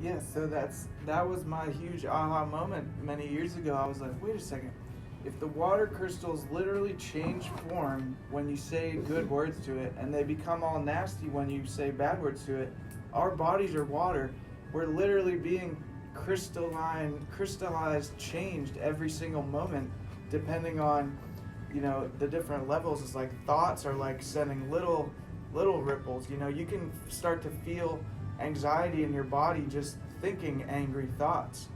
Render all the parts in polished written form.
Yeah, so that was my huge aha moment many years ago. I was like, wait a second. If the water crystals literally change form when you say good words to it, and they become all nasty when you say bad words to it, our bodies are water. We're literally being crystallized, changed every single moment, depending on, the different levels. It's like thoughts are like sending little ripples. You can start to feel anxiety in your body just thinking angry thoughts.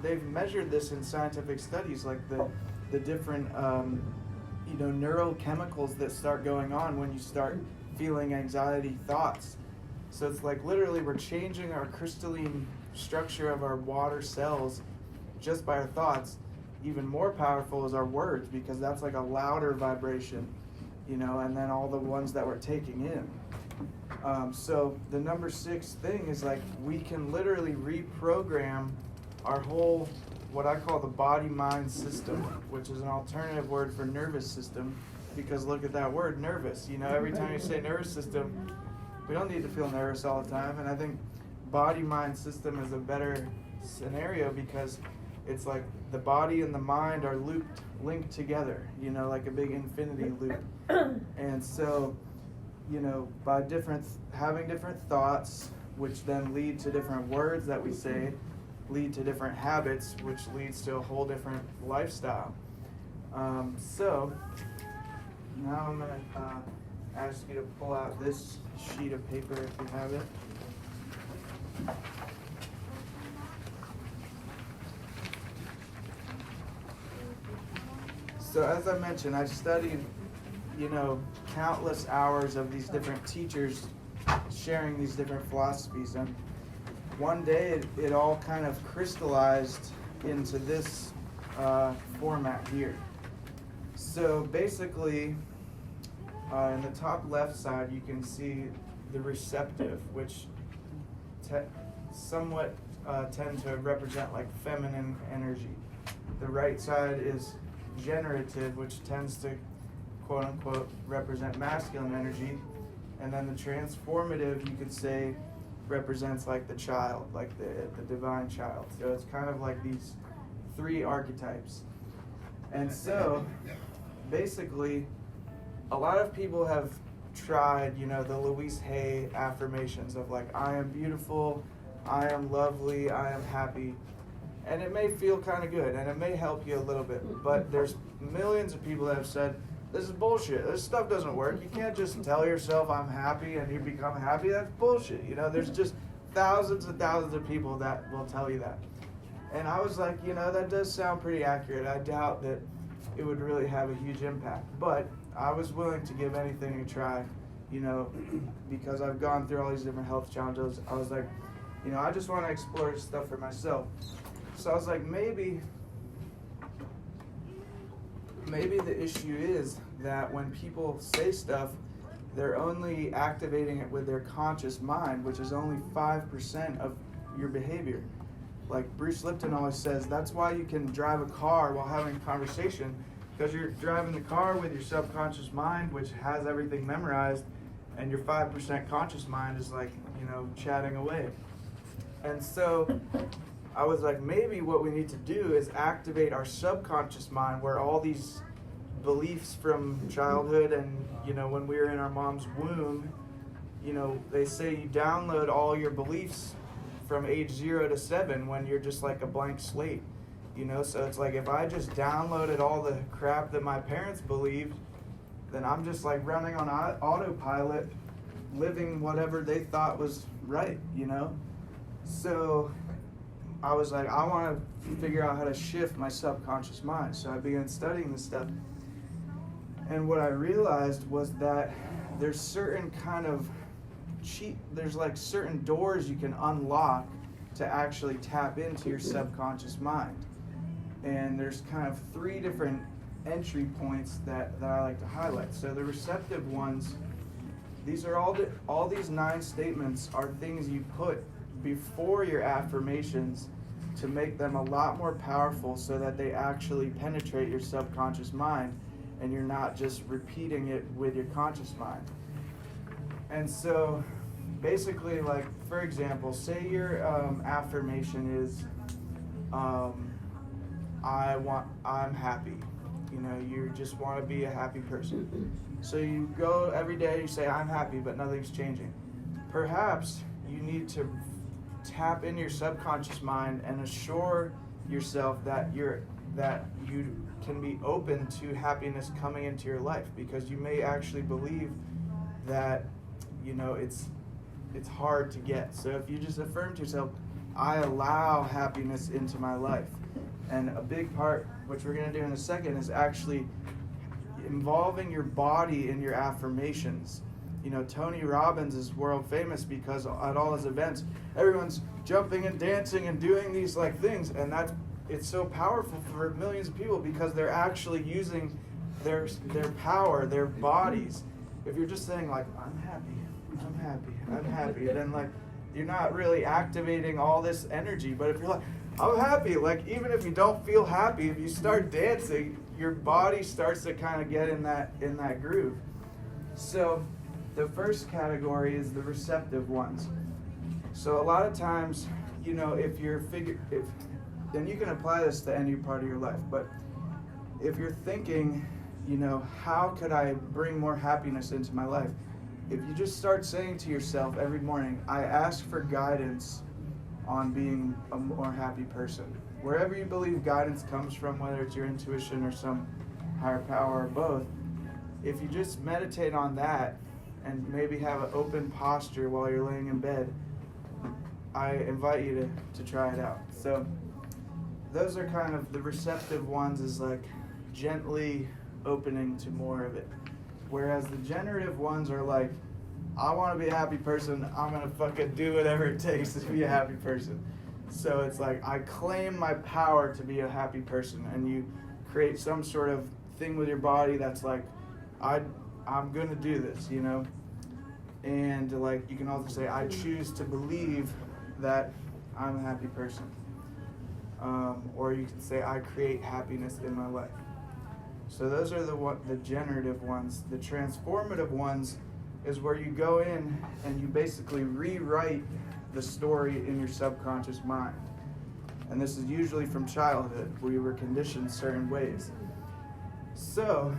They've measured this in scientific studies, like the different neurochemicals that start going on when you start feeling anxiety thoughts. So it's like literally we're changing our crystalline structure of our water cells just by our thoughts. Even more powerful is our words, because that's like a louder vibration, and then all the ones that we're taking in. So the number 6 thing is like we can literally reprogram our whole, what I call the body-mind system, which is an alternative word for nervous system, because look at that word, nervous. Every time you say nervous system, we don't need to feel nervous all the time. And I think body-mind system is a better scenario, because it's like the body and the mind are linked together, like a big infinity loop. And so, by having different thoughts, which then lead to different words that we say, lead to different habits, which leads to a whole different lifestyle. So now I'm going to ask you to pull out this sheet of paper if you have it. So as I mentioned, I've studied, countless hours of these different teachers sharing these different philosophies. And one day it all kind of crystallized into this format here. So basically, in the top left side, you can see the receptive, which somewhat tend to represent like feminine energy. The right side is generative, which tends to quote unquote represent masculine energy. And then the transformative, you could say, represents like the child, like the divine child. So it's kind of like these 3 archetypes. And so basically a lot of people have tried, the Louise Hay affirmations of like, I am beautiful, I am lovely, I am happy. And it may feel kind of good, and it may help you a little bit, but there's millions of people that have said, this is bullshit. This stuff doesn't work. You can't just tell yourself I'm happy and you become happy. That's bullshit. There's just thousands and thousands of people that will tell you that. And I was like, that does sound pretty accurate. I doubt that it would really have a huge impact. But I was willing to give anything a try, because I've gone through all these different health challenges. I was like, I just want to explore this stuff for myself. So I was like, maybe the issue is that when people say stuff, they're only activating it with their conscious mind, which is only 5% of your behavior. Like Bruce Lipton always says, that's why you can drive a car while having a conversation, because you're driving the car with your subconscious mind, which has everything memorized, and your 5% conscious mind is like, chatting away. And so I was like, maybe what we need to do is activate our subconscious mind, where all these beliefs from childhood and, when we were in our mom's womb, they say you download all your beliefs from age 0 to 7 when you're just like a blank slate, So it's like if I just downloaded all the crap that my parents believed, then I'm just like running on autopilot, living whatever they thought was right, So I was like, I want to figure out how to shift my subconscious mind. So I began studying this stuff. And what I realized was that there's certain kind of there's like certain doors you can unlock to actually tap into your subconscious mind. And there's kind of 3 different entry points that I like to highlight. So the receptive ones, these are all these 9 statements are things you put before your affirmations to make them a lot more powerful, so that they actually penetrate your subconscious mind and you're not just repeating it with your conscious mind. And so basically, like, for example, say your affirmation is, I'm happy. You know, you just want to be a happy person. So you go every day, you say, I'm happy, but nothing's changing. Perhaps you need to tap into your subconscious mind and assure yourself that you can be open to happiness coming into your life, because you may actually believe that, you know, it's hard to get. So if you just affirm to yourself, I allow happiness into my life. And a big part, which we're going to do in a second, is actually involving your body in your affirmations. You know, Tony Robbins is world famous because at all his events, everyone's jumping and dancing and doing these like things, and it's so powerful for millions of people because they're actually using their power, their bodies. If you're just saying like, I'm happy, then like you're not really activating all this energy. But if you're like, I'm happy, like even if you don't feel happy, if you start dancing, your body starts to kind of get in that groove. So the first category is the receptive ones. So a lot of times, you know, then you can apply this to any part of your life, but if you're thinking, you know, how could I bring more happiness into my life? If you just start saying to yourself every morning, I ask for guidance on being a more happy person. Wherever you believe guidance comes from, whether it's your intuition or some higher power or both, if you just meditate on that and maybe have an open posture while you're laying in bed, I invite you to try it out. So those are kind of the receptive ones, is like gently opening to more of it. Whereas the generative ones are like, I want to be a happy person, I'm going to fucking do whatever it takes to be a happy person. So it's like, I claim my power to be a happy person, and you create some sort of thing with your body that's like, I'm going to do this, you know? And like, you can also say, I choose to believe that I'm a happy person. Or you can say, I create happiness in my life. So those are the generative ones. The transformative ones is where you go in and you basically rewrite the story in your subconscious mind. And this is usually from childhood, where you were conditioned certain ways. So,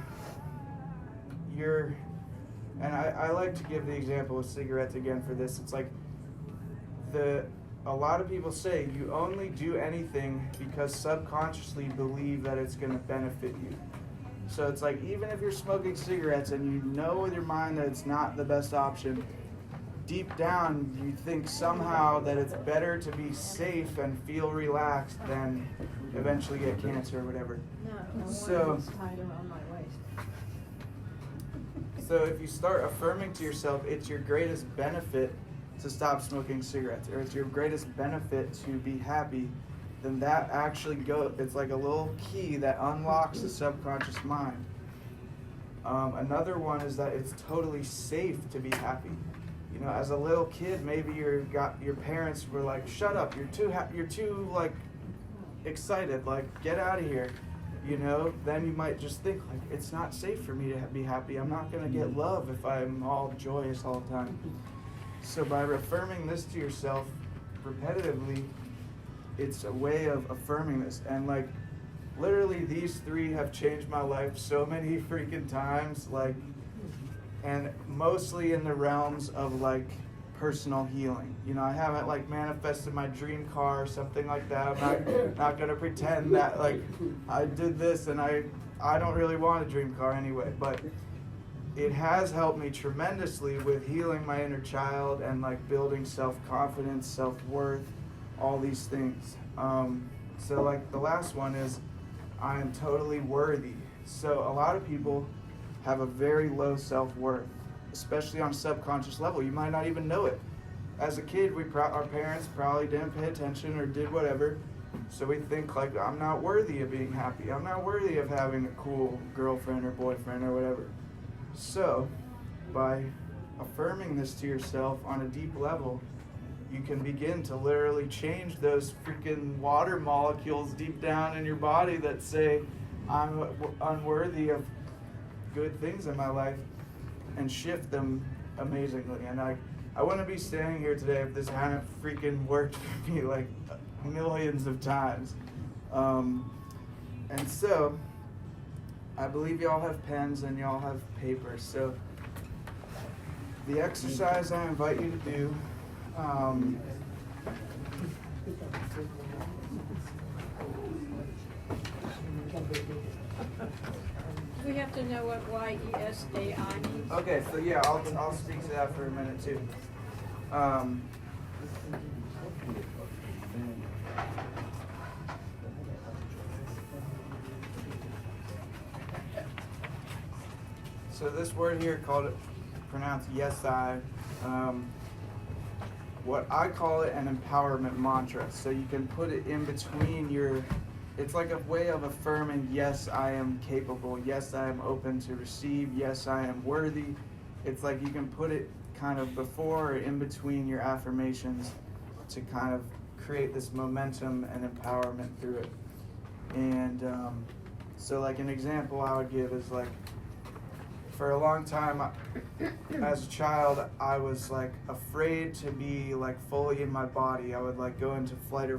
I like to give the example of cigarettes again for this. It's like, a lot of people say you only do anything because subconsciously believe that it's going to benefit you. So it's like, even if you're smoking cigarettes and you know with your mind that it's not the best option, deep down you think somehow that it's better to be safe and feel relaxed than eventually get cancer or whatever. No, so it's tied around my waist. So if you start affirming to yourself, it's your greatest benefit to stop smoking cigarettes, or it's your greatest benefit to be happy, then that actually it's like a little key that unlocks the subconscious mind. Another one is that it's totally safe to be happy. You know, as a little kid, maybe your parents were like, "Shut up! You're too like excited. Like, get out of here." You know, then you might just think like, "It's not safe for me to be happy. I'm not gonna get love if I'm all joyous all the time." So by affirming this to yourself repetitively, it's a way of affirming this. And like, literally these three have changed my life so many freaking times, like, and mostly in the realms of like personal healing. You know, I haven't like manifested my dream car or something like that. I'm not gonna pretend that like I did this and I don't really want a dream car anyway, but it has helped me tremendously with healing my inner child and like building self-confidence, self-worth, all these things. So like the last one is, I am totally worthy. So a lot of people have a very low self-worth, especially on a subconscious level. You might not even know it. As a kid, our parents probably didn't pay attention or did whatever. So we think like, I'm not worthy of being happy. I'm not worthy of having a cool girlfriend or boyfriend or whatever. So by affirming this to yourself on a deep level, you can begin to literally change those freaking water molecules deep down in your body that say, I'm unworthy of good things in my life, and shift them amazingly. And I wouldn't be standing here today if this hadn't freaking worked for me like millions of times. And so, I believe y'all have pens and y'all have paper. So, the exercise I invite you to do, We have to know what YESAI means. okay, so yeah, I'll speak to that for a minute too. So this word here pronounced yes I. What I call it an empowerment mantra. So you can put it in between it's like a way of affirming, yes, I am capable. Yes, I am open to receive. Yes, I am worthy. It's like you can put it kind of before or in between your affirmations to kind of create this momentum and empowerment through it. And so like an example I would give is like, for a long time, as a child, I was like afraid to be like fully in my body. I would like go into fight.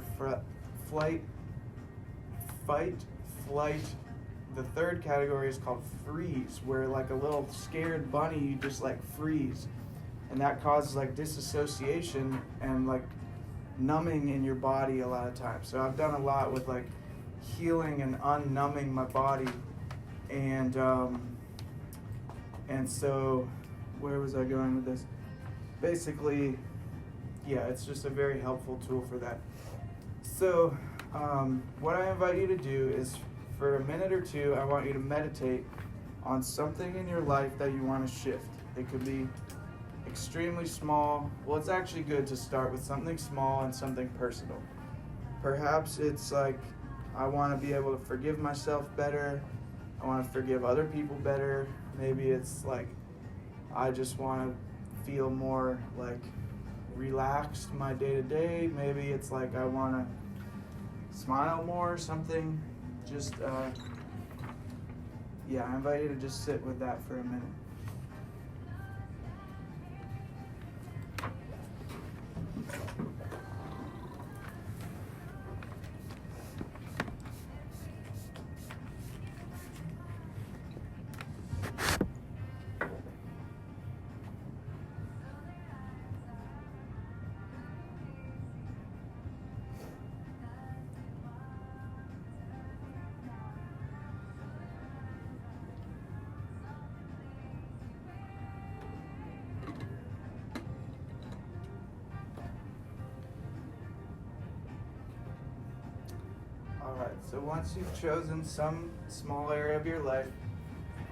The third category is called freeze, where like a little scared bunny, you just like freeze. And that causes like disassociation and like numbing in your body a lot of times. So I've done a lot with like healing and unnumbing my body. And so, where was I going with this? Basically, yeah, it's just a very helpful tool for that. So, what I invite you to do is, for a minute or two, I want you to meditate on something in your life that you want to shift. It could be extremely small. Well, it's actually good to start with something small and something personal. Perhaps it's like, I want to be able to forgive myself better. I want to forgive other people better. Maybe it's like, I just want to feel more like relaxed my day to day. Maybe it's like I want to smile more or something. Just, yeah, I invite you to just sit with that for a minute. Alright, so once you've chosen some small area of your life,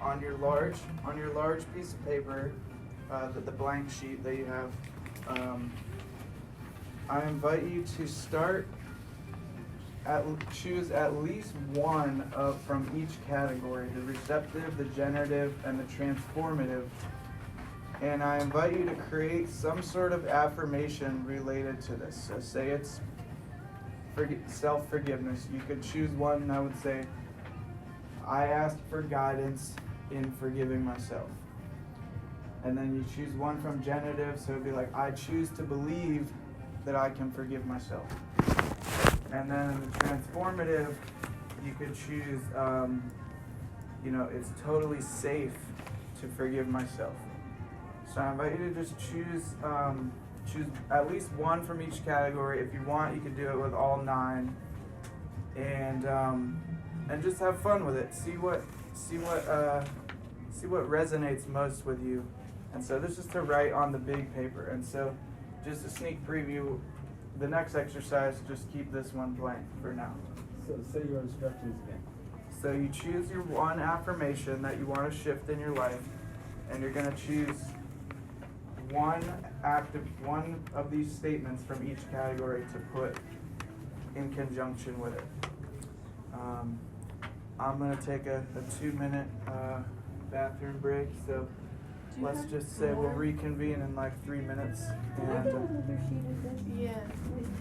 on your large piece of paper, the blank sheet that you have, I invite you to choose at least one from each category, the receptive, the generative, and the transformative. And I invite you to create some sort of affirmation related to this. So say it's self-forgiveness. You could choose one, and I would say, I ask for guidance in forgiving myself. And then you choose one from generative, so it'd be like, I choose to believe that I can forgive myself. And then in the transformative, you could choose, it's totally safe to forgive myself. So I invite you to just choose at least one from each category. If you want, you could do it with all 9, and just have fun with it. See what resonates most with you. And so this is to write on the big paper. And so, just a sneak preview. The next exercise, just keep this one blank for now. So say your instructions again. So you choose your one affirmation that you want to shift in your life, and you're going to choose one of these statements from each category to put in conjunction with it. I'm going to take a 2-minute bathroom break, so let's just say we'll reconvene in like 3 minutes. Yeah.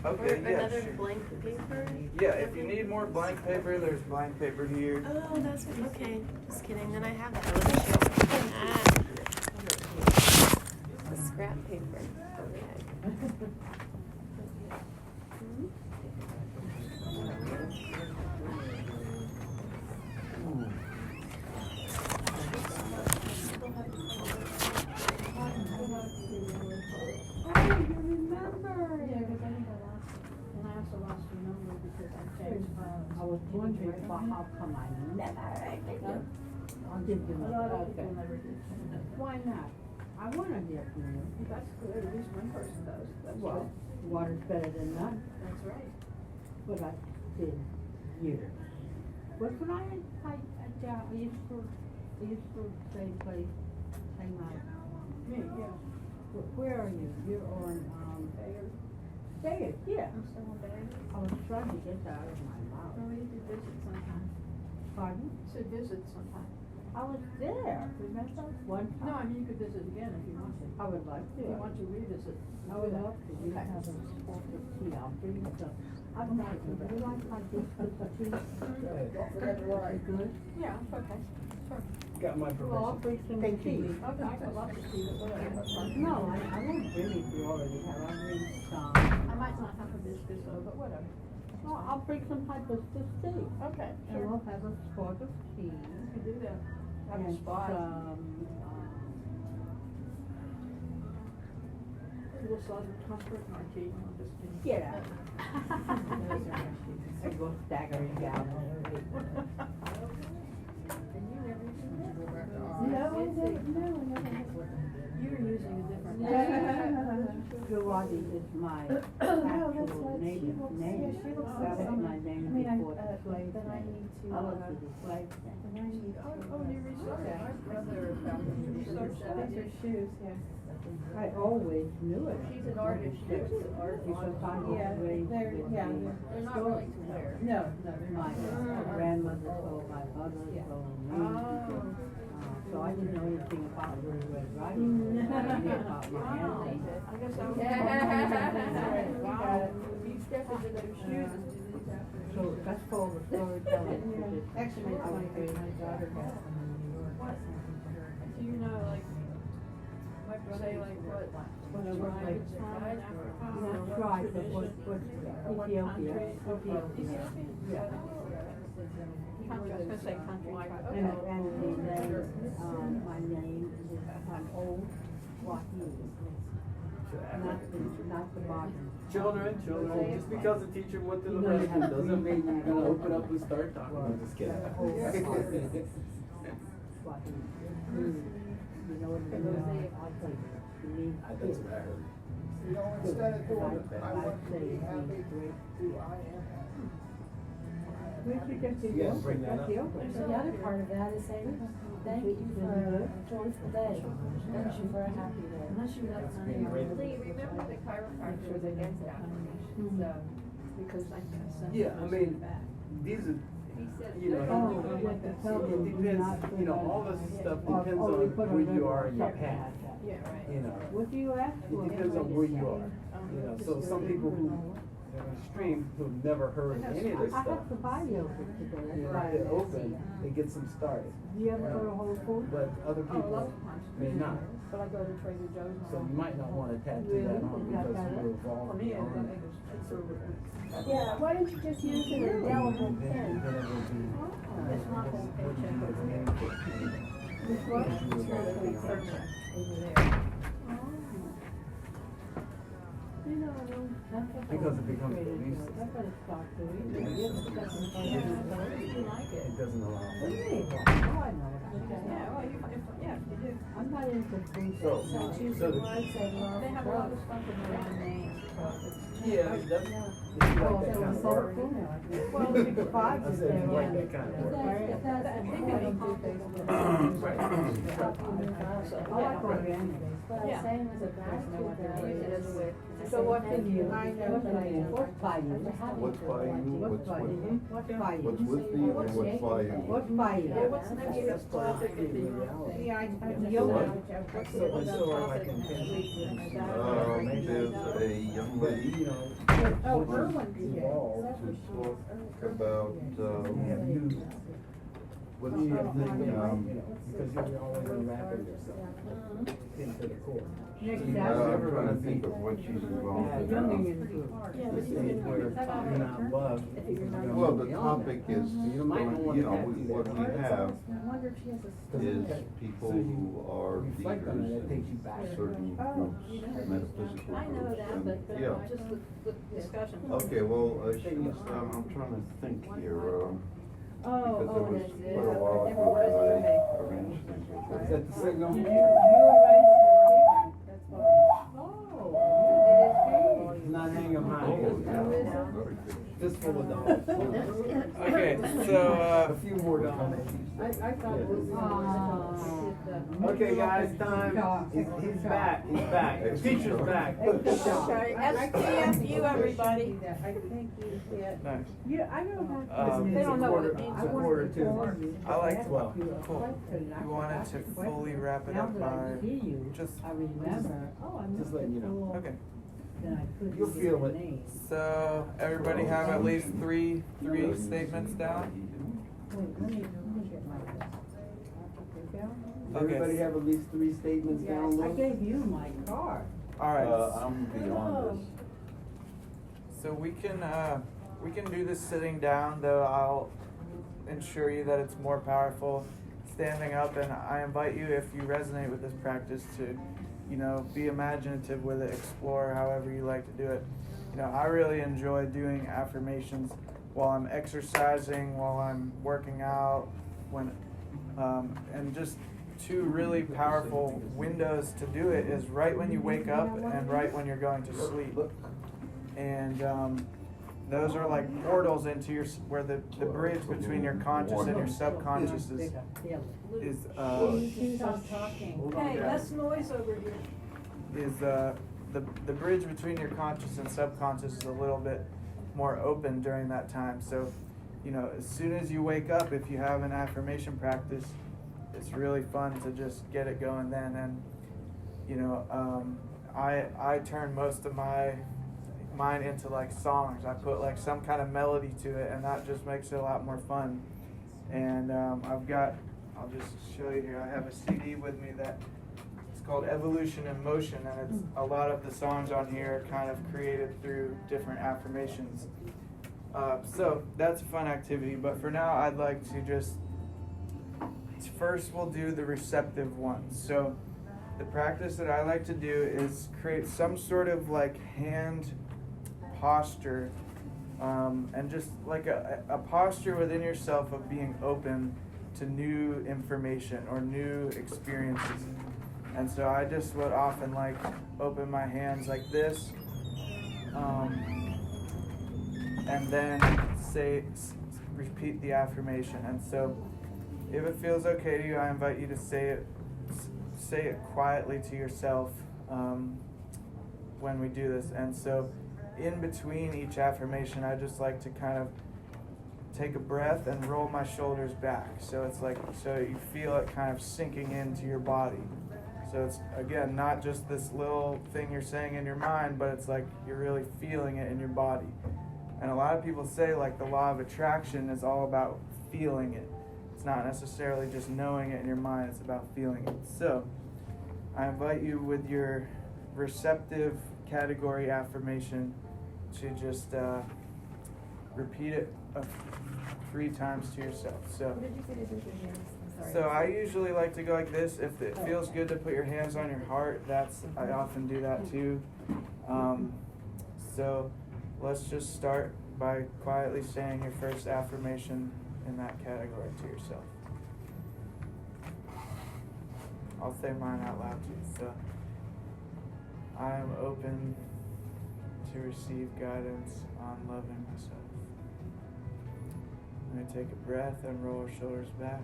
Okay, or yeah, another sure. blank paper. Yeah, if you need more blank paper, there's blank paper here. Oh, that's okay. Just kidding. Then I have that. I wasn't sure. This scrap paper. Okay. I was wondering how come I never did the Why not? I wanna hear from you. That's good, at least one person does, that's Well, good. water's better than none, That's right. but I did years. But when I used to play my. Me, yeah. Where are you? You're on, Vegas, yeah. I'm still on bed. I was trying to get that out of my mouth. Oh, you could visit sometime. Pardon? Should visit sometime. I was there, remember? One time. No, I mean, you could visit again if you want to. I would like to. If you want to revisit. I would love to. You Okay. have a spot of tea, I'll bring you some. I've got, do you like my biscuits of tea? Good? Yeah, okay, sure. Got my Well, I'll bring some tea. Okay, I got lots of tea, but whatever, that's fine. No, I won't bring it, you already have, I'll bring some. I might not have a biscuit though, but whatever. No, I'll bring some hibiscus tea. Okay, And sure. we'll have a spot of tea. You can do that. Have a And spot. A little Southern Comfort martini, I'm just kidding. Get out. I go staggering down. You're using a different. Girardi is my actual native name. That was my name before the slave then I thing. need to, I was to the slave thing. then I need to, Oh, you researched that. My brother found you researched that. these are shoes, yeah. I always knew it. She's an artist, she's an artist. Because I Yeah, was raised they're, with yeah, the They're not really to wear. no, they're My not. grandmother told my mother, told me. Oh. So I didn't know anything about Little Red Riding Hood. I knew about my Wow. ancestors. I guess I was. Wow. You step into those shoes and do these after. So that's called the storytelling tradition. Actually, I was my raised daughter got from New York. What? Do you know, like, my brother, like, what? When I was like, not tribe, but what Ethiopia. Yeah. Country, I was gonna say country. And the name, my name is, I'm old Swahili. Not the bottom. Children, just because a teacher went to the You know, you restroom have doesn't mean you're gonna three- open up and start talking. I'm just kidding. Swahili. You know what it means? I'll tell you. It means That's what I heard. You know, instead of doing, Like, I want to say be it happy, means great. do I am happy. Where'd you get the Yeah, yogurt? bring that That's up. the yogurt. So the other part of that is saying, thank you for a joyful day, thank you for a happy day. Unless you let money being on grateful. it. Lee, remember the chiropractor was against affirmations, because I sent Yeah, I mean, back. these are, He said, you know, "No, Oh, don't do you it have to like tell that." them. it depends, you know, all this stuff depends on we put where on you the are in your check path, bag. Yeah, right. you know. What do you ask for? It depends on where you are, you know, so some people who are extreme, who've never heard any of this I stuff, have to buy yogurt today. you That's know, why it I open, it gets them started. Do you ever go to Whole Foods? But other Oh, people lots of times. may not, But I go to Trader Joe's. so you might not wanna tattoo Really? that on Is that because better? you're involved For in me, your own. it's a. Yeah, why don't you just use an indelible pen? It's not whole paycheck over there. This one? It's not a big paycheck over there. You know, that's what Because it I becomes created, released. I better start doing it. Yeah. Yeah, you like It it. doesn't allow. What do you mean? Oh, I know what I'm Yeah, saying. well, yeah, you do. I'm not into food. So, Choose so the the, words they love. They have a lot of stuff in their own names, so it's. yeah, that's, if you like that kind of work. Well, Well, it's five I is said, there. you like that kind of work. I like organic. What I'm saying is a gratitude though Use it as a way. is So what's thank in you? I know that I am. What's by you? What's by you, What's by you? What's by what's you? with you, and what's by you. What's by you? Yeah, what's next to this topic in the Reality. Yeah, I Yoga. So, so like in Kansas, There's a young but lady you know, Oh, once Erwin's you here. evolve, to talk about, we have new Well, you have to think, because you're always unwrapping yourself into the core. Next So you Saturday. never I'm trying gonna to think be of what she's at involved the with. younging Yeah, into but the you stage can- where you're not loved. Well, the topic is, You might not want to have to what we have I wonder if she has a. is people who are reflect on it, leaders that takes you in back. certain groups, metaphysical I know groups, that, and, but yeah. just with discussion. Okay, well, I'm trying to think here, because it was quite a while ago that I arranged things Is like that. that the signal? It's not hanging Oh, high. yeah, very good. Just full of dogs. Okay, so A few more dogs. I thought it was. Okay, guys, time. He's back. He's back. The teacher's back. Sorry, STFU, everybody. I think you hit. nice. Yeah, I don't have. They don't know what it means. It's a quarter to. I like Well, cool. You wanted to fully wrap it up by just I remember, oh, I'm. Just letting you know. okay. Then I couldn't You'll get feel the it. name. So everybody have at least three statements down. Wait, let me get my. Does everybody have at least 3 statements down, I Lou? gave you my card. All right. I'm beyond this. So we can do this sitting down, though I'll ensure you that it's more powerful standing up, and I invite you, if you resonate with this practice, to be imaginative with it, explore however you like to do it. I really enjoy doing affirmations while I'm exercising, while I'm working out, and just 2 really powerful windows to do it is right when you wake up and right when you're going to sleep. And those are like portals into where the bridge between your conscious and your subconscious is Stop talking. Hey, less noise over here. the bridge between your conscious and subconscious is a little bit more open during that time. So, as soon as you wake up, if you have an affirmation practice, it's really fun to just get it going then. And, I turn most of mine into like songs. I put like some kind of melody to it, and that just makes it a lot more fun. And I'll just show you here. I have a CD with me that it's called Evolution in Motion, and it's a lot of the songs on here are kind of created through different affirmations. So that's a fun activity, but for now I'd like to just, first we'll do the receptive ones. So the practice that I like to do is create some sort of like hand posture, and just like a posture within yourself of being open to new information or new experiences. And so I just would often like open my hands like this, and then repeat the affirmation. And so if it feels okay to you, I invite you to say it quietly to yourself when we do this. And so in between each affirmation, I just like to kind of take a breath and roll my shoulders back. So it's like, so you feel it kind of sinking into your body. So it's, again, not just this little thing you're saying in your mind, but it's like you're really feeling it in your body. And a lot of people say like the law of attraction is all about feeling it. It's not necessarily just knowing it in your mind, it's about feeling it. So I invite you with your receptive category affirmation to just repeat it 3 times to yourself. So, What did you say to do with your hands? I'm sorry. so I usually like to go like this. If it feels good to put your hands on your heart, I often do that too. So let's just start by quietly saying your first affirmation in that category to yourself. I'll say mine out loud too. So, I am open to receive guidance on loving myself. I'm going to take a breath and roll our shoulders back.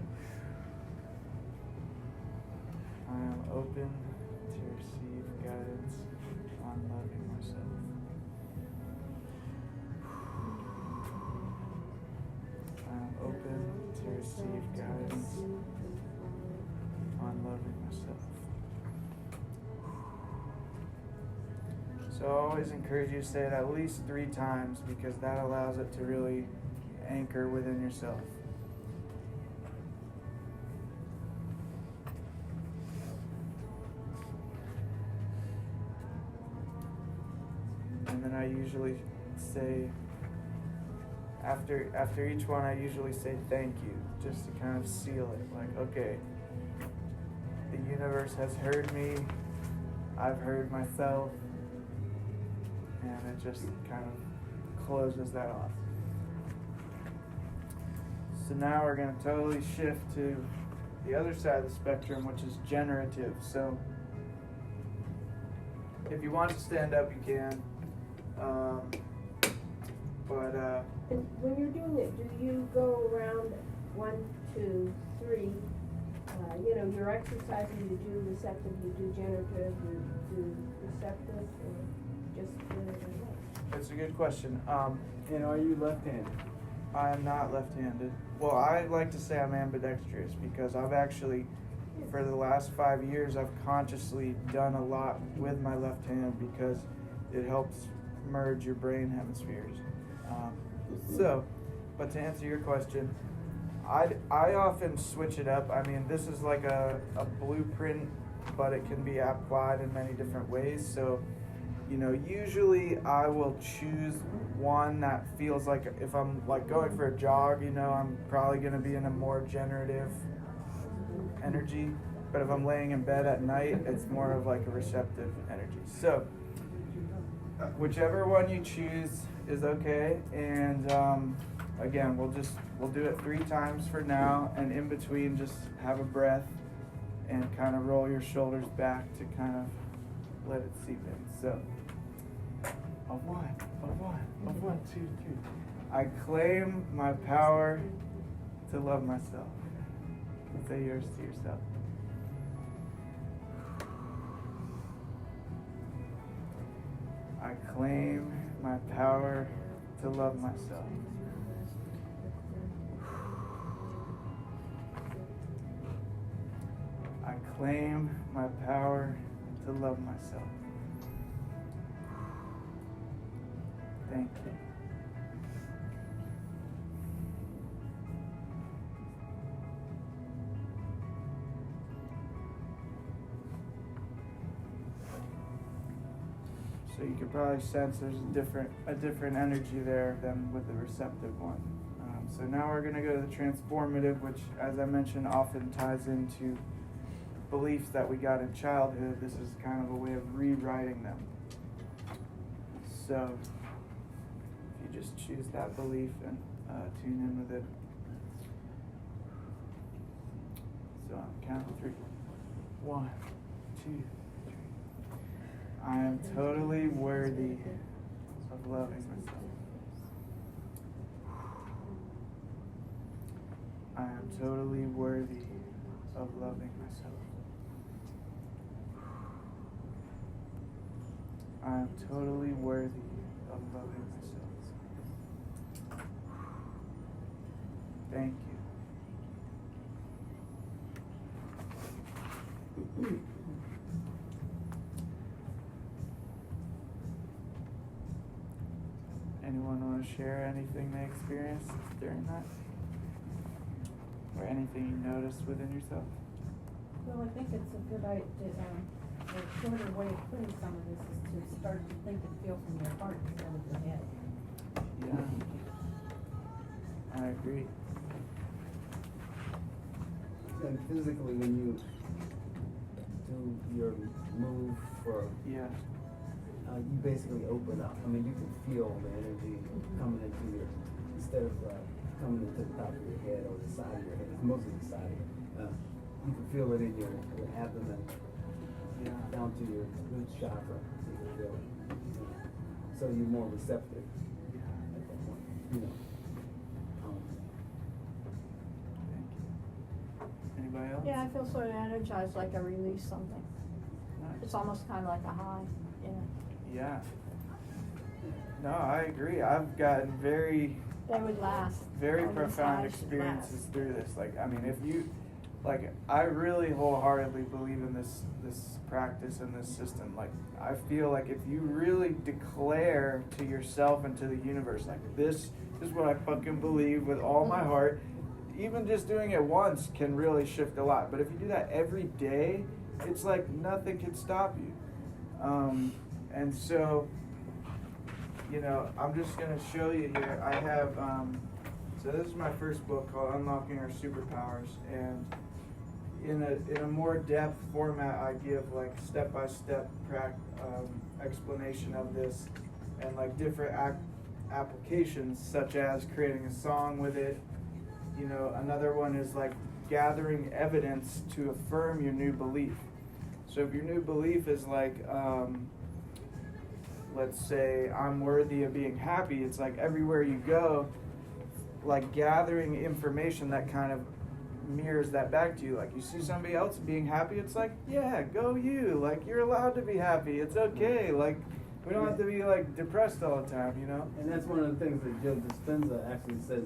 I am open to receive guidance on loving myself. I am open to receive guidance on loving myself. So I always encourage you to say it at least 3 times, because that allows it to really anchor within yourself. usually say, after each one, I usually say thank you, just to kind of seal it. Like, okay, the universe has heard me, I've heard myself, and it just kind of closes that off. So now we're going to totally shift to the other side of the spectrum, which is generative. So if you want to stand up, you can. And when you're doing it, do you go around 1, 2, 3? You're exercising, you do receptive, you do generative, you do receptive, or just That's a good question. And are you left-handed? I am not left-handed. Well, I like to say I'm ambidextrous because I've actually, for the last 5 years, I've consciously done a lot with my left hand because it helps merge your brain hemispheres. But to answer your question, I often switch it up. I mean, this is like a blueprint, but it can be applied in many different ways. So, usually I will choose one that feels like, if I'm like going for a jog, I'm probably going to be in a more generative energy. But if I'm laying in bed at night, it's more of like a receptive energy. So, whichever one you choose is okay. And again, we'll do it 3 times for now, and in between just have a breath and kind of roll your shoulders back to kind of let it seep in. So, a 1, 2, 3. I claim my power to love myself. Say yours to yourself. I claim my power to love myself. I claim my power to love myself. Thank you. So you can probably sense there's a different energy there than with the receptive one. So now we're going to go to the transformative, which, as I mentioned, often ties into beliefs that we got in childhood. This is kind of a way of rewriting them. So if you just choose that belief and tune in with it. So on count of 3. 1, 2, 3. I am totally worthy of loving myself. I am totally worthy of loving myself. I am totally worthy of loving myself. Thank you. Anyone want to share anything they experienced during that? Or anything you noticed within yourself? Well, I think it's a good idea, a shorter way of putting some of this is to start to think and feel from your heart instead of your head. Yeah, I agree. And physically, when you do your move for, you basically open up. I mean, you can feel the energy coming into your, instead of coming into the top of your head or the side of your head, it's mostly the side of it. You can feel it in your abdomen, down to your root chakra. You can feel it. So you're more receptive at that point. Anybody else? Yeah, I feel sort of energized, like I release something. Nice. It's almost kind of like a high, Yeah. No, I agree. I've gotten very would last. very All these profound highs should experiences last. through this. Like, I mean, if you, like, I really wholeheartedly believe in this practice and this system. Like, I feel like if you really declare to yourself and to the universe, like, this is what I fucking believe with all my heart, even just doing it once can really shift a lot. But if you do that every day, it's like nothing can stop you. And so you know, I'm just going to show you here. I have, so this is my first book called Unlocking Our Superpowers, and in a more depth format, I give like step-by-step explanation of this, and like different applications, such as creating a song with it. You know, another one is like gathering evidence to affirm your new belief. So if your new belief is like, let's say, I'm worthy of being happy, it's like everywhere you go, like gathering information that kind of mirrors that back to you. Like you see somebody else being happy, it's like, yeah, go you. Like you're allowed to be happy. It's okay. Like we don't have to be like depressed all the time, you know? And that's one of the things that Joe Dispenza actually says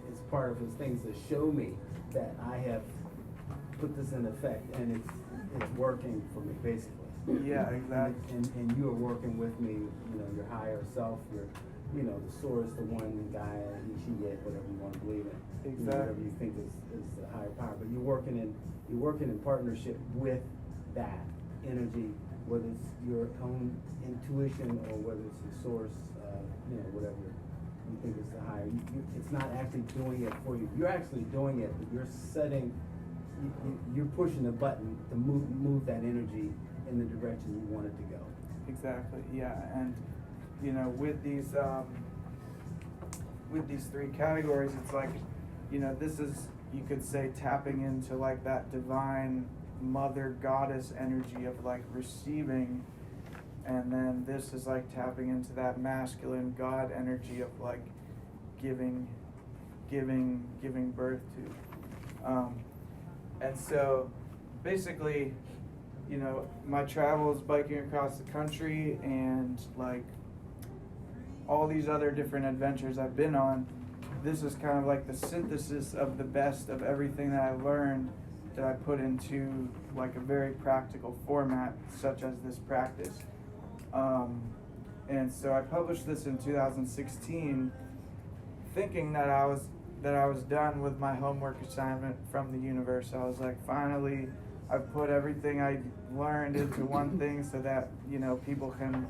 it's part of his things to show me that I have put this in effect and it's working for me, basically. Yeah, exactly. And you are working with me, you know, your higher self, your, you know, the source, the one guy, he, she, it, whatever you want to believe in. Exactly. You know, whatever you think is the higher power. But you're working in partnership with that energy, whether it's your own intuition or whether it's the source, you know, whatever you think is the higher. It's not actually doing it for you. You're actually doing it, but you're setting, you're pushing the button to move that energy in the direction you want it to go. Exactly. Yeah, and you know, with these three categories, it's like, you know, this is, you could say, tapping into like that divine mother goddess energy of like receiving, and then this is like tapping into that masculine God energy of like giving birth to. And so basically, you know, my travels biking across the country and like all these other different adventures I've been on, this is kind of like the synthesis of the best of everything that I learned that I put into like a very practical format, such as this practice. And so I published this in 2016, thinking that I was done with my homework assignment from the universe. I was like, finally, I've put everything I learned into one thing so that, you know, people can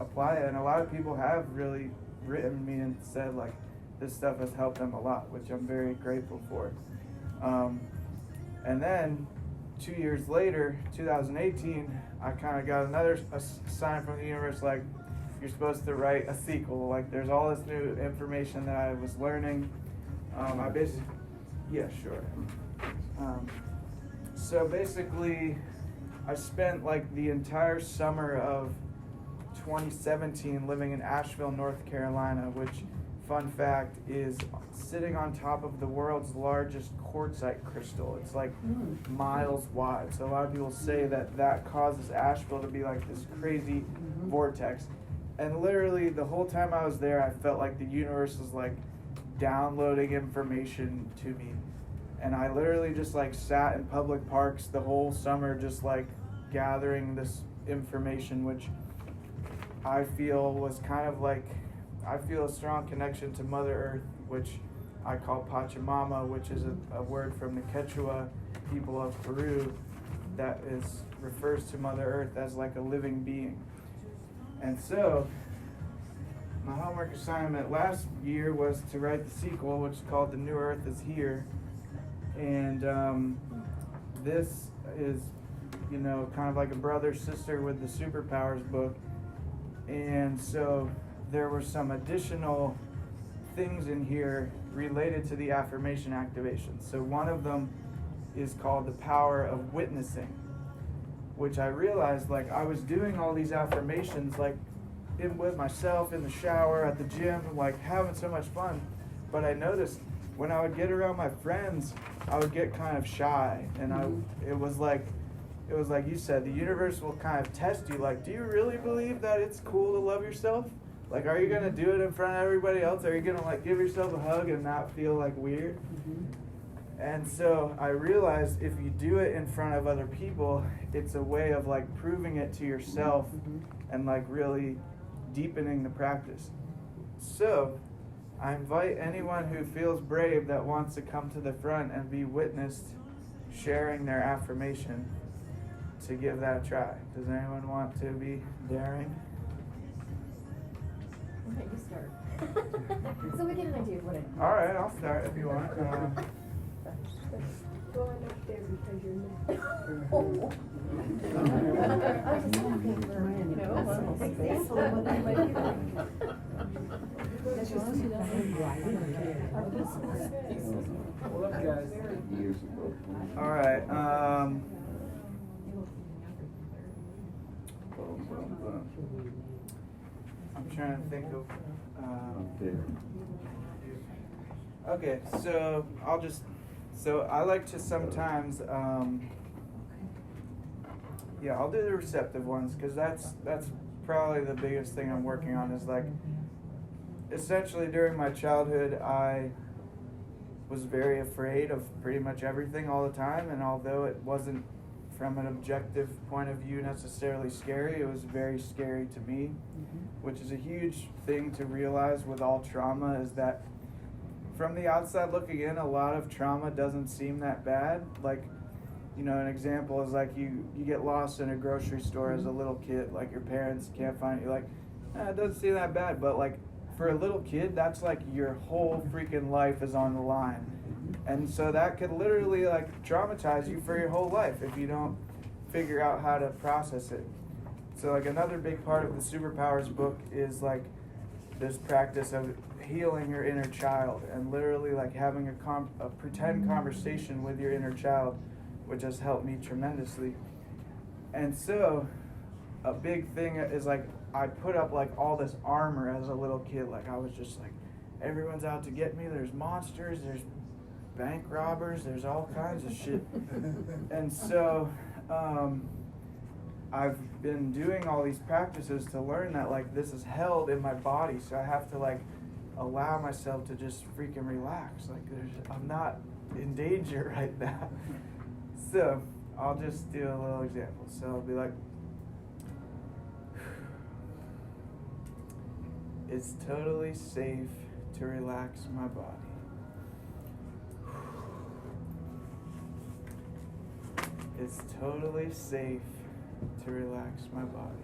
apply it. And a lot of people have really written me and said like this stuff has helped them a lot, which I'm very grateful for. And then 2 years later, 2018, I kind of got another sign from the universe like, you're supposed to write a sequel. Like there's all this new information that I was learning. I basically, yeah, sure. So basically, I spent like the entire summer of 2017 living in Asheville, North Carolina, which, fun fact, is sitting on top of the world's largest quartzite crystal. It's like miles wide. So a lot of people say that causes Asheville to be like this crazy vortex. And literally the whole time I was there, I felt like the universe was like downloading information to me. And I literally just like sat in public parks the whole summer, just like gathering this information, which I feel was kind of like, I feel a strong connection to Mother Earth, which I call Pachamama, which is a word from the Quechua people of Peru that refers to Mother Earth as like a living being. And so my homework assignment last year was to write the sequel, which is called The New Earth is Here. And this is, you know, kind of like a brother-sister with the Superpowers book. And so there were some additional things in here related to the affirmation activation. So one of them is called the power of witnessing, which I realized like I was doing all these affirmations like with myself in the shower, at the gym, like having so much fun. But I noticed when I would get around my friends, I would get kind of shy, and it was like you said, the universe will kind of test you. Like, do you really believe that it's cool to love yourself? Like, are you gonna do it in front of everybody else? Are you gonna like give yourself a hug and not feel like weird? And so I realized if you do it in front of other people, it's a way of like proving it to yourself and like really deepening the practice. So I invite anyone who feels brave that wants to come to the front and be witnessed sharing their affirmation to give that a try. Does anyone want to be daring? start. So we get an idea of what it. All right, I'll start if you want. Go on up there because you're not. I was just looking for, example of what that might be like. What up, guys? Years ago. All right. I'm trying to think of. Okay, so I like to sometimes. I'll do the receptive ones because that's probably the biggest thing I'm working on. Is like, essentially during my childhood, I was very afraid of pretty much everything all the time, and although it wasn't from an objective point of view necessarily scary, it was very scary to me, which is a huge thing to realize with all trauma, is that from the outside looking in, a lot of trauma doesn't seem that bad. Like, an example is like you get lost in a grocery store as a little kid, like your parents can't find you, like, it doesn't seem that bad, but like for a little kid, that's like your whole freaking life is on the line. And so that could literally like traumatize you for your whole life if you don't figure out how to process it. So like another big part of the Superpowers book is like this practice of healing your inner child and literally like having a pretend conversation with your inner child, which has helped me tremendously. And so a big thing is like I put up like all this armor as a little kid. Like I was just like, everyone's out to get me. There's monsters, there's bank robbers, there's all kinds of shit. And so I've been doing all these practices to learn that like this is held in my body, so I have to like allow myself to just freaking relax. Like I'm not in danger right now. So I'll just do a little example. So I'll be like, it's totally safe to relax my body. It's totally safe to relax my body.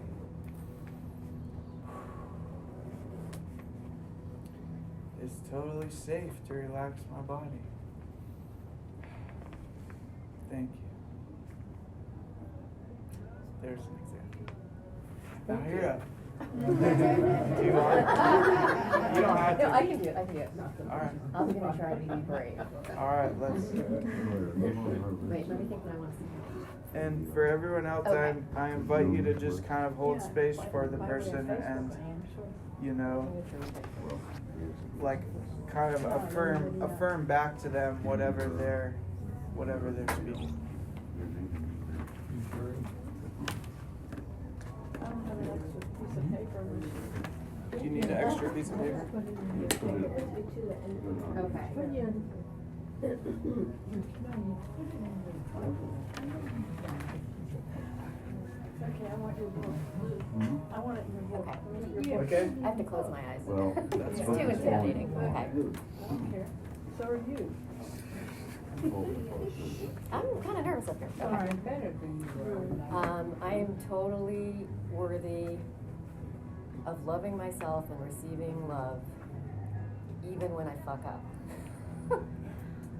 It's totally safe to relax my body. Thank you. There's an example. Now here up. Do you want? You don't have to. No, I can do it. All right. I'm gonna try to be brave. All right, let's. Wait, let me think what I want to say. And for everyone else, Okay. I invite you to just kind of hold space for the person and, like kind of affirm back to them whatever they're speaking. I don't have an extra piece of paper. You need an extra piece of paper? Okay. Okay, I want your book. I want it in your book. Okay. I have to close my eyes. Well, It's too intimidating. Okay. I don't care. So are you. I'm kind of nervous up here. Okay. Alright, better than you were. I am totally worthy of loving myself and receiving love, even when I fuck up.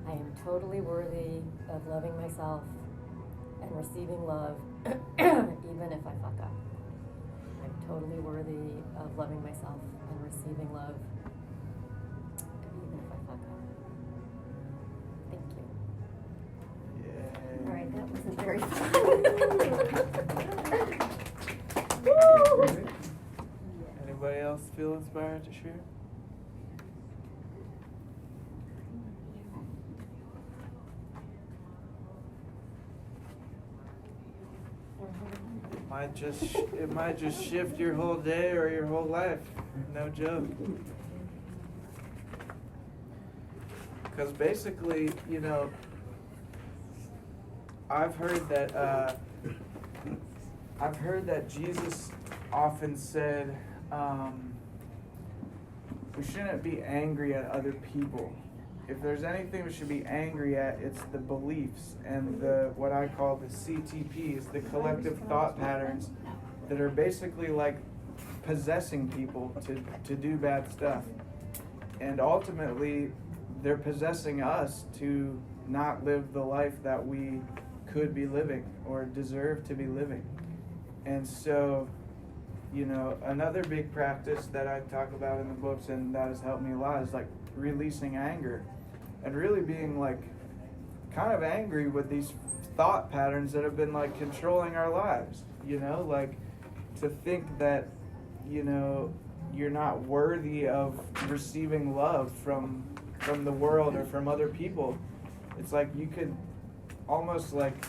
I am totally worthy of loving myself and receiving love, even if I fuck up. I'm totally worthy of loving myself and receiving love, even if I fuck up. Thank you. Yeah. All right, that wasn't very fun. Anybody else feel inspired to share? It might just shift your whole day or your whole life. No joke. Because basically, I've heard that Jesus often said we shouldn't be angry at other people. If there's anything we should be angry at, it's the beliefs and what I call the CTPs, the collective thought patterns, that are basically like possessing people to do bad stuff. And ultimately, they're possessing us to not live the life that we could be living or deserve to be living. And so, you know, another big practice that I talk about in the books and that has helped me a lot is like releasing anger and really being like kind of angry with these thought patterns that have been like controlling our lives, you know, like to think that, you know, you're not worthy of receiving love from the world or from other people. It's like you could almost like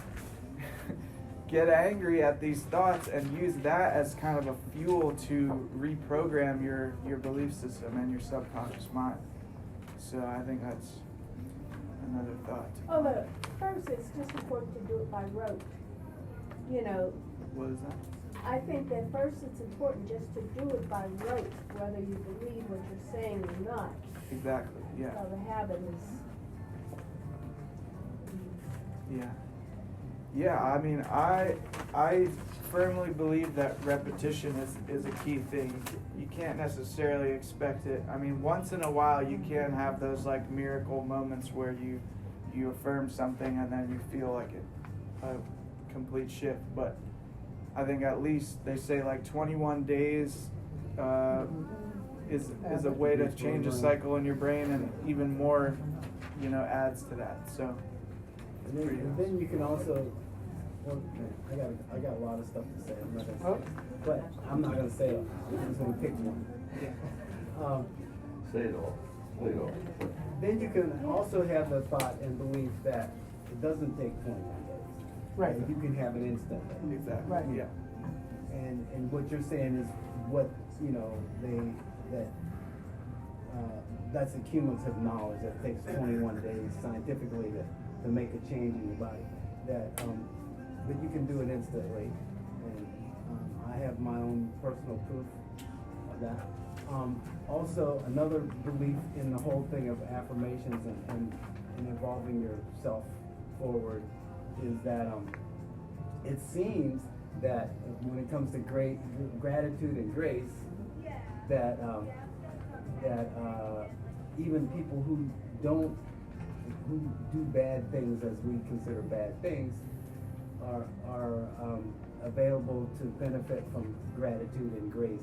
get angry at these thoughts and use that as kind of a fuel to reprogram your belief system and your subconscious mind. So I think that's another thought. Oh, but first it's just important to do it by rote. You know, What is that? I think that first it's important just to do it by rote, whether you believe what you're saying or not. Exactly, yeah. So the habit is. Yeah. Yeah, I mean, I firmly believe that repetition is a key thing. You can't necessarily expect it. I mean, once in a while you can have those like miracle moments where you affirm something and then you feel like a complete shift. But I think at least they say like 21 days is a way to change a cycle in your brain, and even more, you know, adds to that. So. And then you can also, well, I got a lot of stuff to say. I'm not gonna say it, but I'm not gonna say it. I'm just gonna pick one. Say it all. Say it all. Then you can also have the thought and belief that it doesn't take 21 days. Right. You can have it instantly. Exactly. Right. Yeah. And what you're saying is what, you know, that's a cumulative knowledge that takes 21 days scientifically to make a change in your body. But you can do it instantly. And I have my own personal proof of that. Also, another belief in the whole thing of affirmations and evolving yourself forward is that it seems that when it comes to gratitude and grace, that even people who do bad things, as we consider bad things, are available to benefit from gratitude and grace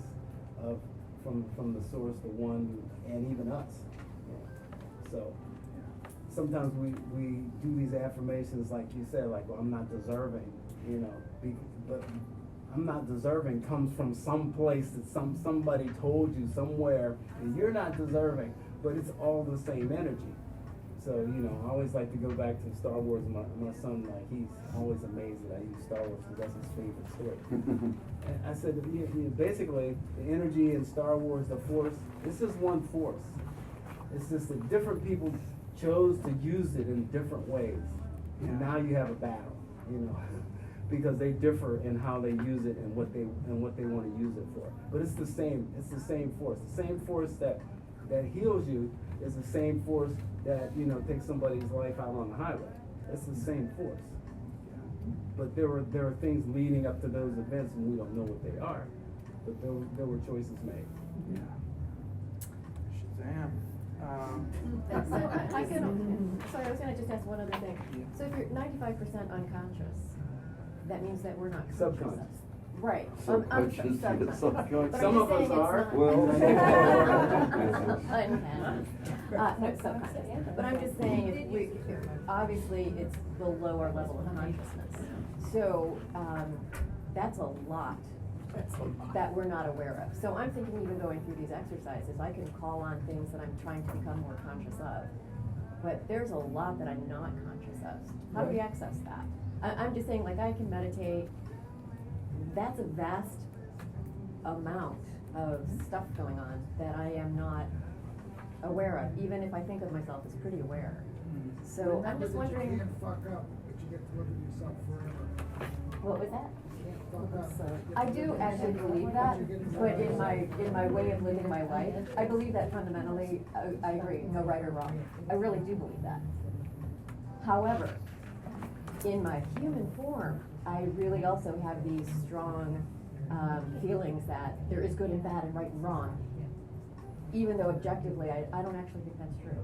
from the source, the one, and even us. So sometimes we do these affirmations, like you said, like, well, I'm not deserving, you know, but I'm not deserving comes from some place that somebody told you somewhere that you're not deserving, but it's all the same energy. So, you know, I always like to go back to Star Wars. My son, like, he's always amazed that I use Star Wars because that's his favorite story. And I said, basically, the energy in Star Wars, the Force, this is one force. It's just that different people chose to use it in different ways. And now you have a battle, you know, because they differ in how they use it and what they want to use it for. But it's the same force. The same force that heals you is the same force that, you know, takes somebody's life out on the highway. It's the same force. But there are things leading up to those events, and we don't know what they are. But there were choices made. Yeah. Shazam. Sorry, I was gonna just ask one other thing. So if you're 95% unconscious, that means that we're not conscious. Subconscious. Right. Subconscious, Subconscious. yes, subconscious. But Some I'm of just us saying it's are. not- Well- No, subconscious. But I'm just saying, if obviously it's the lower level of consciousness. So, that's a lot that we're not aware of. So I'm thinking, even going through these exercises, I can call on things that I'm trying to become more conscious of. But there's a lot that I'm not conscious of. How do we access that? I'm just saying, like, I can meditate. That's a vast amount of stuff going on that I am not aware of, even if I think of myself as pretty aware. So I'm just wondering. You can't fuck up, but you get to live with yourself forever. What was that? You can't fuck up. So I do actually believe that, but in my way of living my life, I believe that fundamentally. I agree, no right or wrong. I really do believe that. However, in my human form, I really also have these strong feelings that there is good and bad and right and wrong, even though objectively I don't actually think that's true.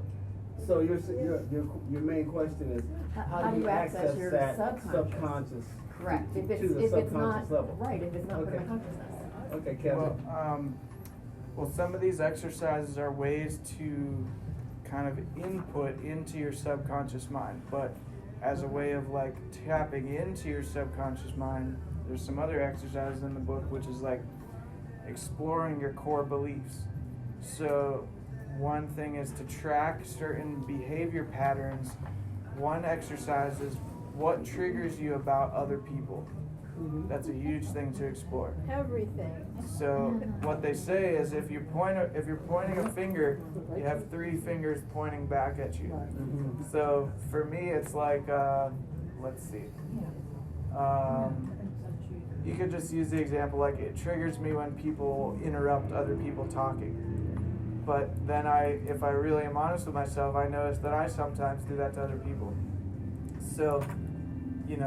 So your main question is, how do you access your that subconscious? Correct. to If the it's subconscious not level? right, if it's not Okay. part of my consciousness. Okay, Kevin. Well, some of these exercises are ways to kind of input into your subconscious mind, but as a way of like tapping into your subconscious mind, there's some other exercises in the book which is like exploring your core beliefs. So one thing is to track certain behavior patterns. One exercise is what triggers you about other people. That's a huge thing to explore. Everything. So what they say is if you're pointing a finger, you have 3 fingers pointing back at you. So for me, it's like let's see. You could just use the example like it triggers me when people interrupt other people talking. But then if I really am honest with myself, I notice that I sometimes do that to other people. So,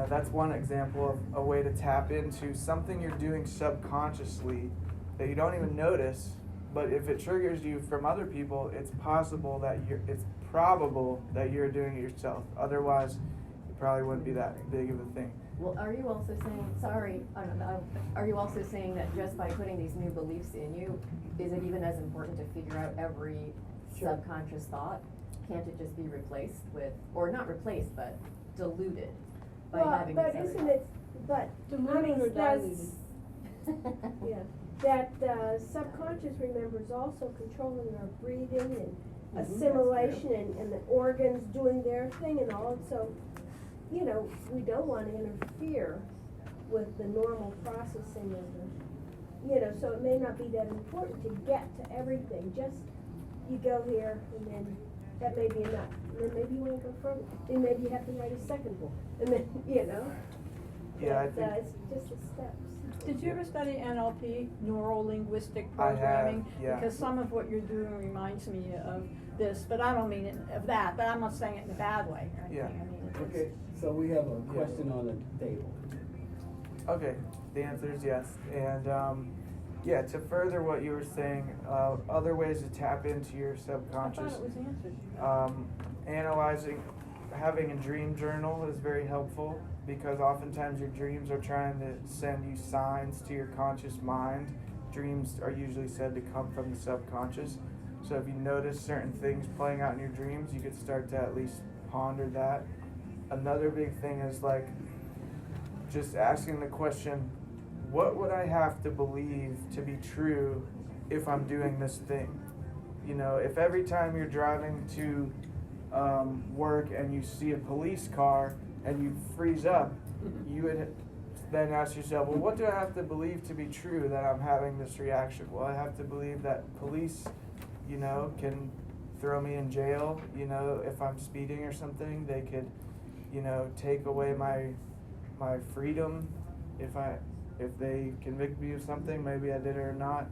that's one example of a way to tap into something you're doing subconsciously that you don't even notice, but if it triggers you from other people, it's probable that you're doing it yourself. Otherwise, it probably wouldn't be that big of a thing. Well, are you also saying that just by putting these new beliefs in you, is it even as important to figure out every subconscious thought? Can't it just be replaced with, or not replaced, but diluted by having but these isn't other it, but, I mean, that subconscious, remember, is also controlling our breathing and assimilation and the organs doing their thing and all, so, we don't want to interfere with the normal processing of the, so it may not be that important to get to everything, just you go here and then that may be enough, and then maybe you want to go further, then maybe you have to write a second book, and then, Yeah, I think it's just the steps. Did you ever study NLP, neuro-linguistic I have, programming? yeah. Because some of what you're doing reminds me of this, but I don't mean it of that, but I'm not saying it in a bad way or anything. Yeah. I mean, it's- Okay, so we have a question on the table. Okay, the answer is yes. And to further what you were saying, other ways to tap into your I subconscious. thought it was answered. Having a dream journal is very helpful because oftentimes your dreams are trying to send you signs to your conscious mind. Dreams are usually said to come from the subconscious. So if you notice certain things playing out in your dreams, you could start to at least ponder that. Another big thing is like just asking the question, what would I have to believe to be true if I'm doing this thing? If every time you're driving to work and you see a police car and you freeze up, you would then ask yourself, well, what do I have to believe to be true that I'm having this reaction? Well, I have to believe that police, can throw me in jail, if I'm speeding or something. They could, take away my freedom if they convict me of something, maybe I did it or not.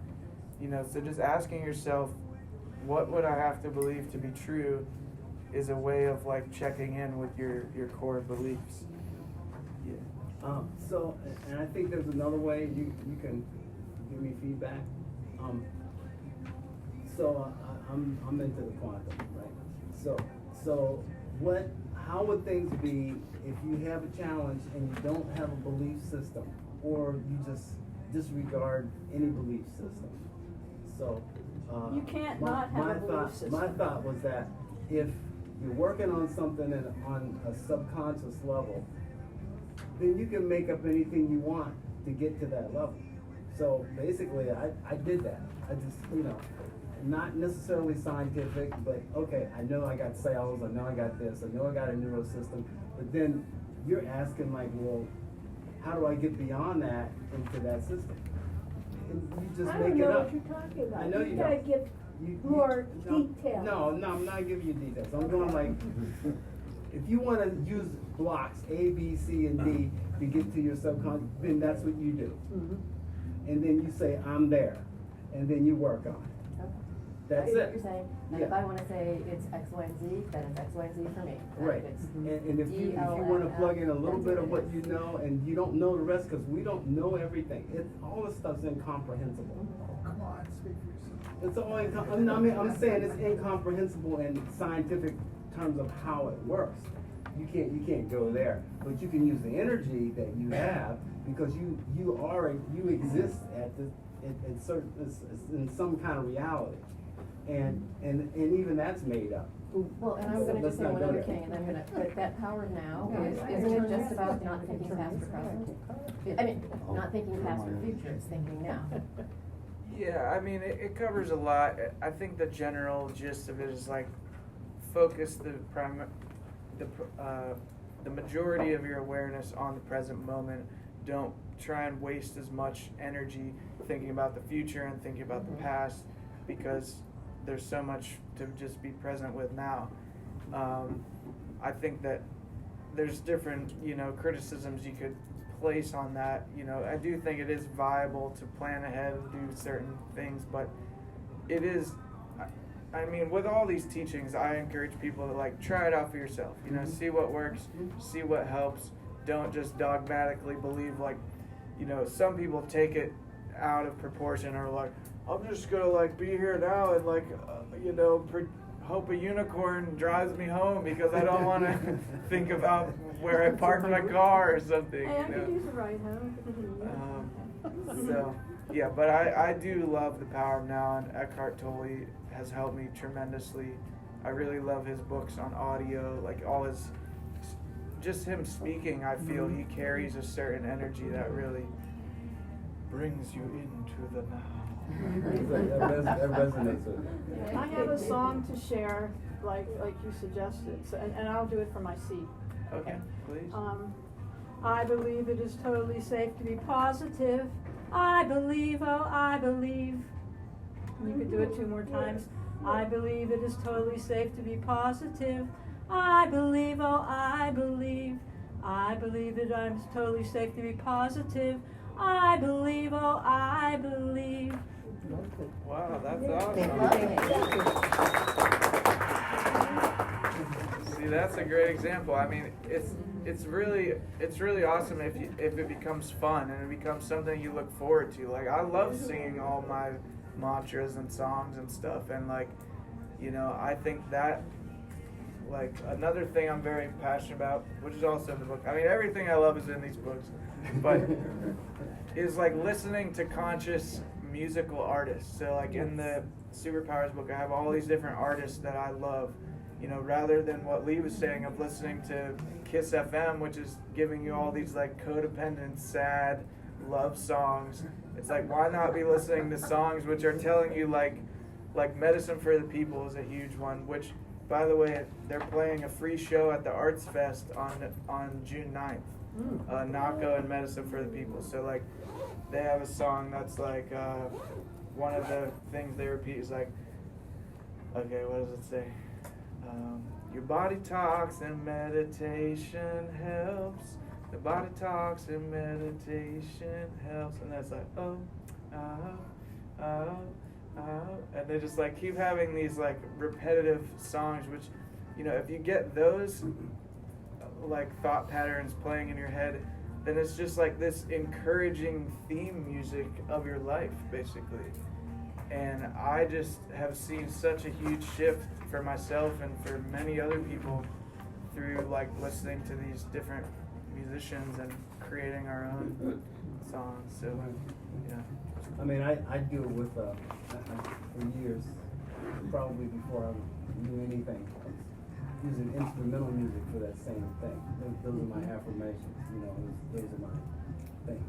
So just asking yourself, what would I have to believe to be true is a way of like checking in with your core beliefs. Yeah. And I think there's another way you can give me feedback. I'm into the quantum, right? So how would things be if you have a challenge and you don't have a belief system, or you just disregard any belief system? So You can't not have a belief system. My thought was that if you're working on something on a subconscious level, then you can make up anything you want to get to that level. So basically, I did that. I just, not necessarily scientific, but okay, I know I got cells, I know I got this, I know I got a neural system, but then you're asking like, well, how do I get beyond that into that system? And you just I make don't it know up. what you're talking about. I know you gotta don't. give more detail. No, I'm not giving you details. I'm going like, if you want to use blocks A, B, C, and D to get to your subconscious, then that's what you do. And then you say, I'm there. And then you work on it. That's I see what it. you're saying, and Yeah. if I wanna say it's X, Y, and Z, then it's X, Y, and Z for me. Right, It's and if you wanna plug in a little bit of what you know, and you don't know the rest, cause we don't know everything, all this stuff's incomprehensible. Come on, speak for yourself. It's all I'm saying it's incomprehensible in scientific terms of how it works. You can't go there, but you can use the energy that you have because you exist in certain in some kind of reality, and even that's made up. Well, and I'm gonna Let's just say not one go other there. thing, and I'm gonna, but that power now isn't it just about not thinking past or present? I mean, not thinking past or future, it's thinking now. Yeah, I mean, it covers a lot. I think the general gist of it is like focus the majority of your awareness on the present moment. Don't try and waste as much energy thinking about the future and thinking about the past, because there's so much to just be present with now. I think that there's different, criticisms you could place on that. I do think it is viable to plan ahead and do certain things, but it is, I mean, with all these teachings, I encourage people to try it out for yourself. See what works, see what helps. Don't just dogmatically believe some people take it out of proportion, or I'm just gonna be here now and hope a unicorn drives me home because I don't want to think about where I parked my car or something. Hey, I could use a ride home. So, yeah, but I do love The Power of Now, and Eckhart Tolle has helped me tremendously. I really love his books on audio, all his, just him speaking, I feel he carries a certain energy that really brings you into the now. That resonates with me. I have a song to share, like you suggested, and I'll do it from my seat. Okay, please. I believe it is totally safe to be positive. I believe, oh, I believe. You could do it 2 more times. I believe it is totally safe to be positive. I believe, oh, I believe. I believe it is totally safe to be positive. I believe, oh, I believe. Wow, that's awesome. See, that's a great example. I mean, it's really awesome if it becomes fun and it becomes something you look forward to. I love singing all my mantras and songs and stuff, and I think that another thing I'm very passionate about, which is also in the book. I mean, everything I love is in these books, but is listening to conscious musical artists. So in the Superpowers book, I have all these different artists that I love. Rather than what Lee was saying of listening to Kiss FM, which is giving you all these codependent, sad love songs. It's why not be listening to songs which are telling you like Medicine for the People is a huge one, which, by the way, they're playing a free show at the Arts Fest on June 9th. Nako and Medicine for the People. So they have a song that's one of the things they repeat is okay, what does it say? Your body talks and meditation helps. The body talks and meditation helps. And that's and they just keep having these repetitive songs, which, if you get those thought patterns playing in your head, then it's just this encouraging theme music of your life, basically. And I just have seen such a huge shift for myself and for many other people through listening to these different musicians and creating our own songs. So, yeah. I mean, I do it with, for years, probably before I knew anything, using instrumental music for that same thing. Those are my affirmations, those are my things,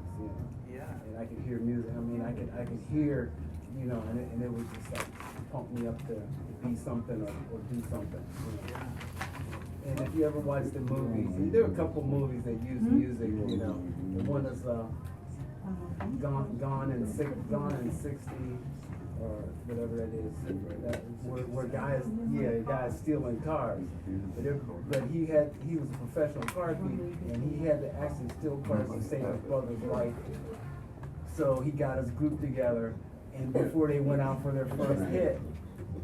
Yeah. And I can hear music, I can hear, and it would just pump me up to be something or do something, And if you ever watch the movies, there are a couple movies that use music, The one that's Gone in 60, or whatever that is, where guys stealing cars. But he was a professional car thief, and he had to actually steal cars to save his brother's life. So he got his group together, and before they went out for their first hit,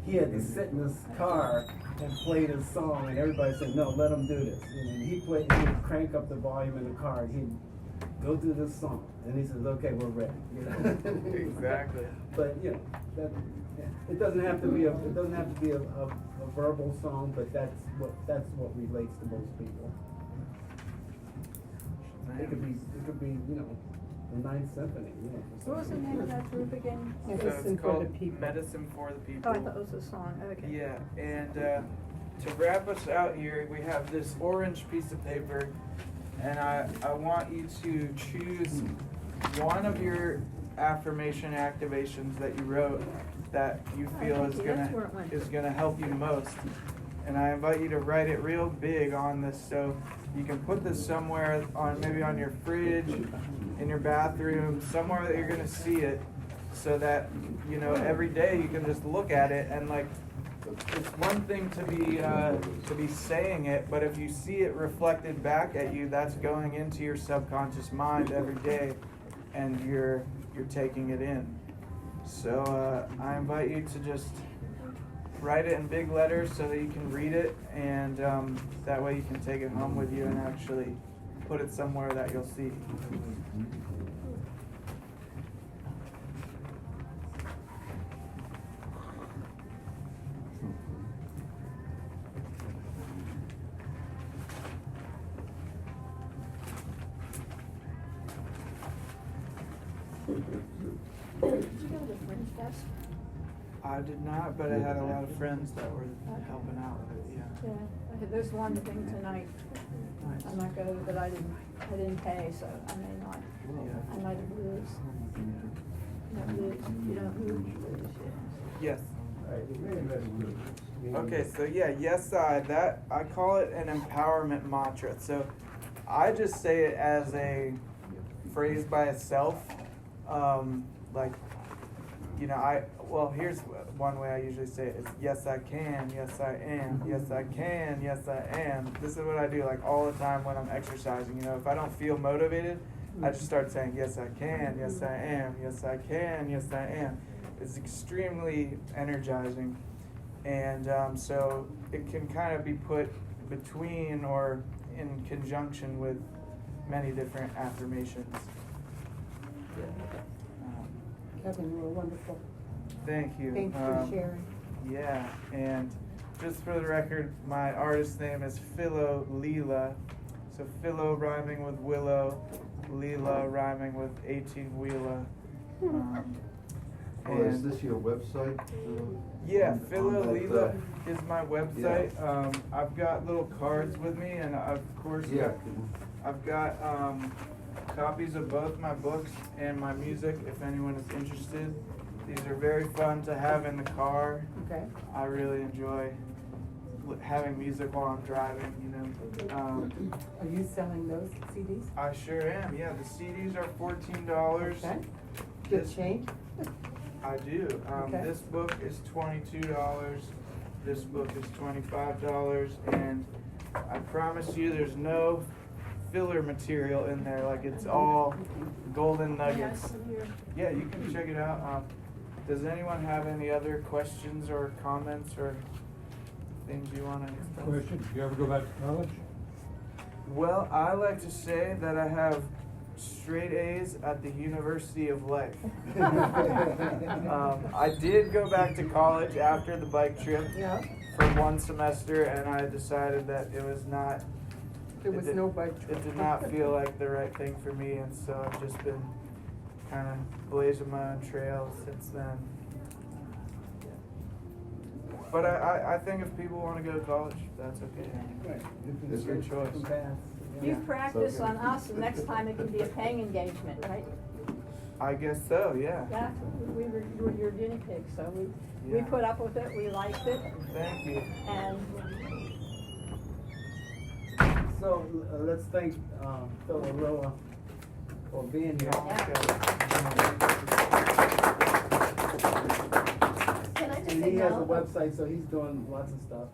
he had to sit in his car and play this song, and everybody said, no, let him do this. And he'd he'd crank up the volume in the car, and he'd go through this song, and he says, okay, we're ready. You know? Exactly. But you know, it doesn't have to be a verbal song, but that's what relates to most people. It could be you know, the Ninth Symphony. You know, What was the name of that group again? So it's called Medicine for the People. Oh, I thought it was a song, okay. Yeah, and to wrap us out here, we have this orange piece of paper, and I want you to choose one of your affirmation activations that you wrote that you feel is gonna help you most. And I invite you to write it real big on this, so you can put this somewhere maybe on your fridge, in your bathroom, somewhere that you're gonna see it, so that you know every day you can just look at it and like. It's one thing to be saying it, but if you see it reflected back at you, that's going into your subconscious mind every day, and you're taking it in. So I invite you to just write it in big letters so that you can read it, and that way you can take it home with you and actually put it somewhere that you'll see. Did you go to the Fringe Fest? I did not, but I had a lot of friends that were helping out with it. Yeah, there's one thing tonight. I might go, but I didn't pay, so I may not. I might lose. You don't lose, you lose. Yes. Okay, so yeah, yes I call it an empowerment mantra. So I just say it as a phrase by itself. Like, you know, here's one way I usually say it. It's yes I can, yes I am, yes I can, yes I am. This is what I do like all the time when I'm exercising. You know, if I don't feel motivated, I just start saying yes I can, yes I am, yes I can, yes I am. It's extremely energizing, and so it can kind of be put between or in conjunction with many different affirmations. Kevin, you were wonderful. Thank you. Thanks for sharing. Yeah, and just for the record, my artist name is Philo Leela. So Philo rhyming with willow, Leela rhyming with 18-wheeler. Is this your website? Yeah, Philo Leela is my website. Yeah. I've got little cards with me, and of course, I've got copies of both my books and my music if anyone is interested. These are very fun to have in the car. Okay. I really enjoy having music while I'm driving, you know. Are you selling those CDs? I sure am, yeah. The CDs are $14. Okay. Good change? I do. Okay. This book is $22. This book is $25. And I promise you there's no filler material in there. Like, it's all golden nuggets. Yeah, you can check it out. Does anyone have any other questions or comments or things you want to express? Question, do you ever go back to college? Well, I like to say that I have straight A's at the University of Life. I did go back to college after the bike trip for one semester, and I decided that it was not. There was no bike trip. It did not feel like the right thing for me, and so I've just been kind of blazing my own trail since then. But I think if people want to go to college, that's okay. Right. It's your choice. You practice on us, and next time it can be a paying engagement, right? I guess so, yeah. Yeah, we were your guinea pig, so we Yeah. put up with it, we liked it, Thank you. and So let's thank Phil Aroa for being here. Can I just And say he has a no? website, so he's doing lots of stuff.